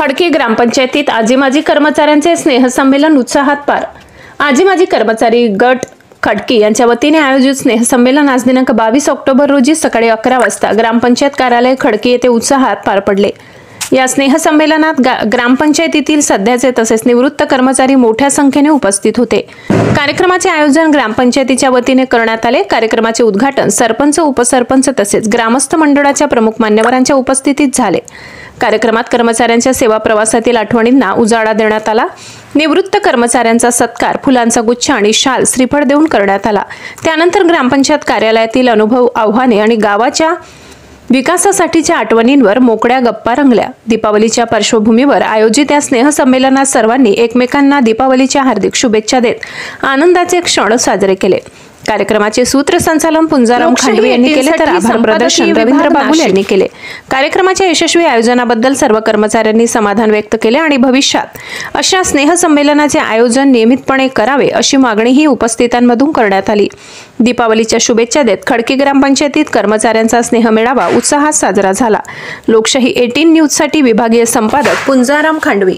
खडकी ग्रामपंचायतीत आजी माजी कर्मचाऱ्यांचे स्नेहसंमेलन उत्साहात पार। आजी माजी कर्मचारी गट खडकी यांच्या वतीने आयोजित स्नेहसंमेलन आज दिनांक 22 ऑक्टोबर रोजी सकाळी 11 वाजता ग्रामपंचायत कार्यालय खडकी येथे उत्साहात पार पडले। या स्नेहसंमेलनात ग्रामपंचायतीतील सध्याचे तसेच निवृत्त कर्मचारी मोठ्या संख्येने उपस्थित होते। कार्यक्रमाचे आयोजन ग्रामपंचायतीच्या वतीने करण्यात आले। कार्यक्रमाचे उद्घाटन सरपंच, उपसरपंच तसेच ग्रामस्थ मंडळाच्या प्रमुख मान्यवरांच्या उपस्थितीत झाले। कार्यक्रमात कर्मचाऱ्यांच्या सेवा प्रवासातील आठवणींना उजाळा देण्यात आला। निवृत्त कर्मचाऱ्यांचा सत्कार फुलांचा गुच्छ आणि शाल श्रीफळ देऊन करण्यात आला। त्यानंतर ग्रामपंचायत कार्यालयातील अनुभव, आव्हाने आणि गावाच्या विकासासाठीच्या आठवणींवर मोकळ्या गप्पा रंगल्या। दीपावलीच्या पार्श्वभूमीवर आयोजित या स्नेहसंमेलनात सर्वांनी एकमेकांना दीपावलीच्या हार्दिक शुभेच्छा देत आनंदाचे क्षण साजरे केले। कार्यक्रमाचे सूत्रसंचालन पुंजाराम खांडवे यांनी केले तर आभार प्रदर्शन रवींद्र बाबुल यांनी केले। कार्यक्रमाच्या यशस्वी आयोजनाबद्दल सर्व कर्मचाऱ्यांनी समाधान व्यक्त केले आणि भविष्यात अशा स्नेहसंमेलनाचे आयोजन नियमितपणे करावे अशी मागणीही उपस्थितांमधून करण्यात आली। दीपावलीच्या शुभेच्छा देत खडकी ग्रामपंचायतीत कर्मचाऱ्यांचा स्नेह मेळावा उत्साहात साजरा झाला। लोकशाही 18 न्यूज साठी विभागीय संपादक पुंजाराम खांडवे।